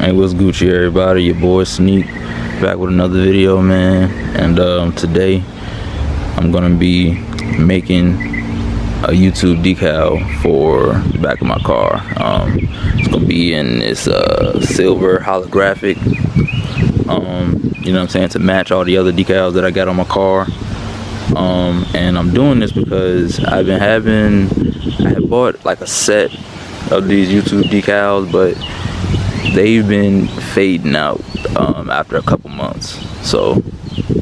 Hey, what's Gucci, everybody? Your boy Sneak back with another video, man. And today I'm gonna be making a YouTube decal for the back of my car. It's gonna be in this silver holographic, you know what I'm saying, to match all the other decals that I got on my car. And I'm doing this because I had bought like a set of these YouTube decals, but they've been fading out after a couple months. So,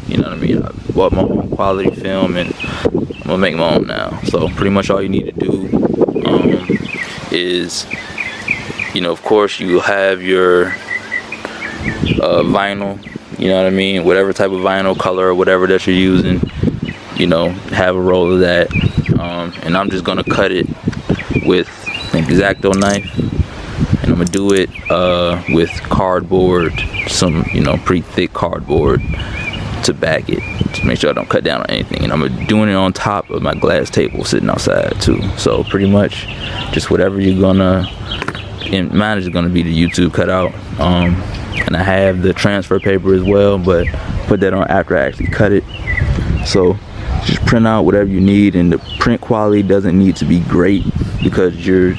you know what I mean, I bought my own quality film and I'm gonna make my own now. So pretty much all you need to do is, you know, of course you have your vinyl, you know what I mean, whatever type of vinyl color or whatever that you're using, you know, have a roll of that. And I'm just gonna cut it with an X-Acto knife, and I'm gonna do it with cardboard, some, you know, pretty thick cardboard to back it, to make sure I don't cut down on anything. And I'm doing it on top of my glass table sitting outside too. So pretty much just whatever you're gonna, and mine is gonna be the YouTube cutout. And I have the transfer paper as well, but put that on after I actually cut it. So just print out whatever you need, and the print quality doesn't need to be great because you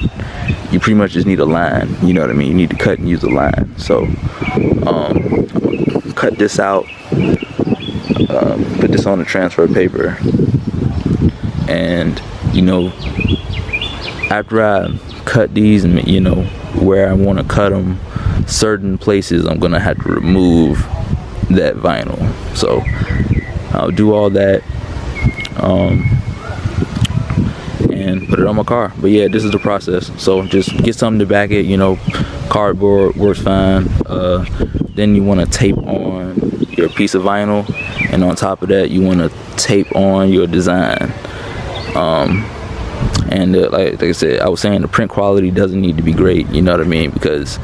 pretty much just need a line, you know what I mean? You need to cut and use a line. So cut this out, put this on the transfer paper, and you know, after I cut these and, you know, where I want to cut them, certain places I'm gonna have to remove that vinyl. So I'll do all that and put it on my car. But yeah, this is the process. So just get something to back it, you know, cardboard works fine. Then you want to tape on your piece of vinyl, and on top of that you want to tape on your design. And like I said, I was saying, the print quality doesn't need to be great, you know what I mean, because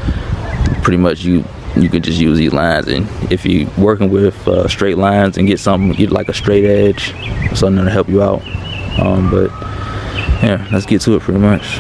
pretty much you can just use these lines. And if you're working with straight lines, and get like a straight edge, something to help you out. But yeah, let's get to it pretty much.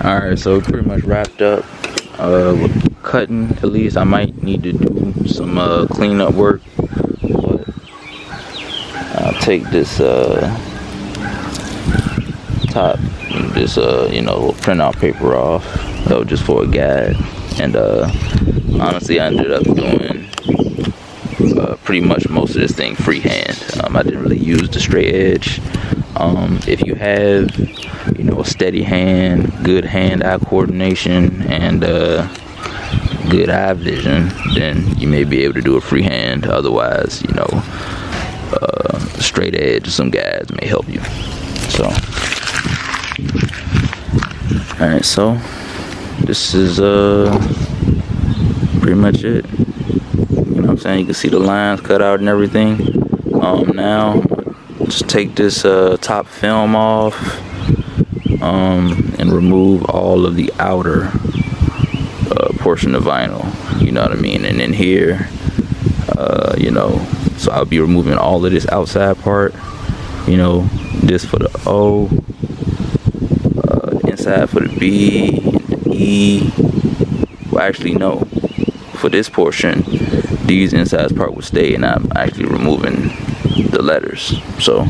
Alright, so pretty much wrapped up with cutting. At least I might need to do some cleanup work, but I'll take this top, this you know, printout paper off, just for a guide. And honestly, I ended up doing pretty much most of this thing freehand. I didn't really use the straight edge. If you have, you know, a steady hand, good hand-eye coordination, and good eye vision, then you may be able to do it freehand. Otherwise, you know, straight edge, some guides may help you. So, all right, so this is pretty much it. You know what I'm saying? You can see the lines cut out and everything. Now just take this top film off, and remove all of the outer portion of vinyl, you know what I mean. And then here, you know, so I'll be removing all of this outside part, you know, this for the O, inside for the B, the E. Well, actually no, for this portion these inside part will stay, and I'm actually removing the letters. So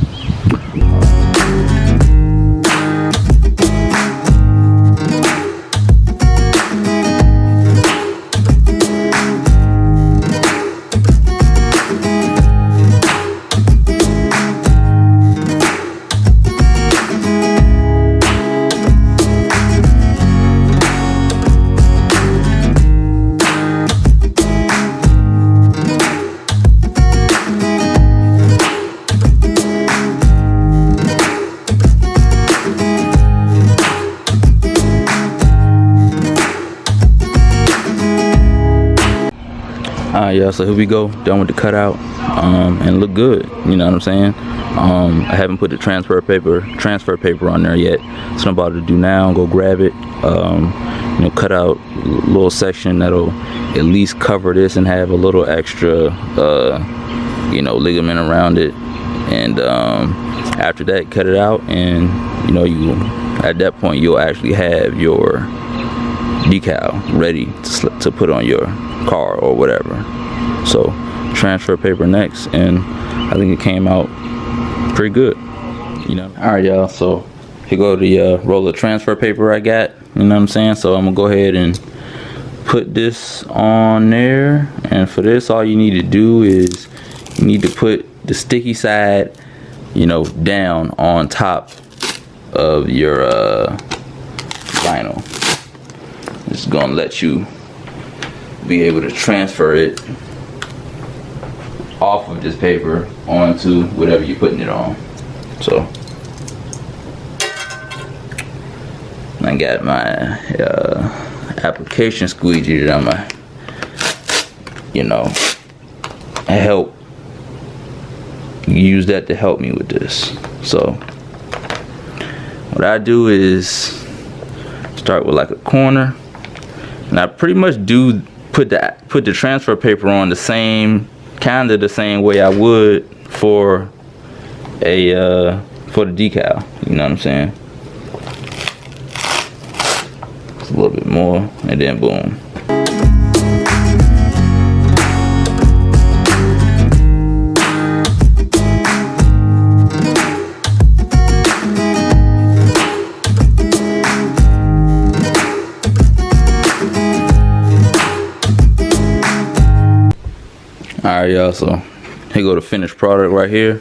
Alright, y'all, so here we go, done with the cutout, and look good, you know what I'm saying? I haven't put the transfer paper on there yet, so I'm about to do now, go grab it, you know, cut out a little section that'll at least cover this and have a little extra, you know, ligament around it, and after that, cut it out, and you know, at that point, you'll actually have your decal ready to put on your car or whatever. So transfer paper next, and I think it came out pretty good, you know. All right, y'all, so here go the roll of transfer paper I got, you know what I'm saying? So I'm gonna go ahead and put this on there, and for this all you need to do is you need to put the sticky side, you know, down on top of your vinyl. It's gonna let you be able to transfer it off of this paper onto whatever you're putting it on. So I got my application squeegee that I'm gonna, you know, use that to help me with this. So what I do is start with like a corner, and I pretty much do put the transfer paper on the same way I would for the decal, you know what I'm saying? Just a little bit more, and then boom. Alright, y'all, so here go the finished product right here.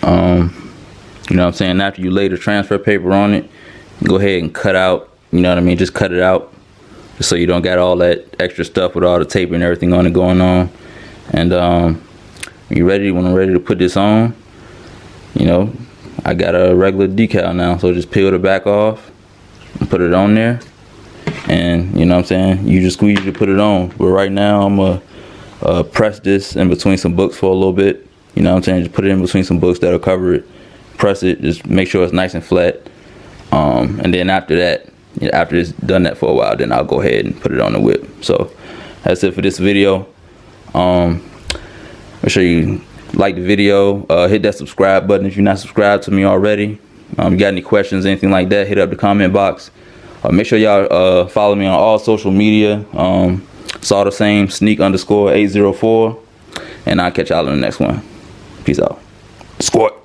You know what I'm saying? After you lay the transfer paper on it, go ahead and cut out, you know what I mean? Just cut it out, just so you don't got all that extra stuff with all the tape and everything on it going on. And when I'm ready to put this on, you know, I got a regular decal now, so just peel the back off and put it on there. And you know what I'm saying? You just squeeze to put it on. But right now I'm gonna press this in between some books for a little bit, you know what I'm saying? Just put it in between some books that'll cover it. Press it, just make sure it's nice and flat, and then after that, after it's done that for a while, then I'll go ahead and put it on the whip. So that's it for this video. Make sure you like the video, hit that subscribe button if you're not subscribed to me already. You got any questions, anything like that, hit up the comment box. Make sure y'all follow me on all social media. It's all the same, sneak_804, and I'll catch y'all in the next one. Peace out. Squat.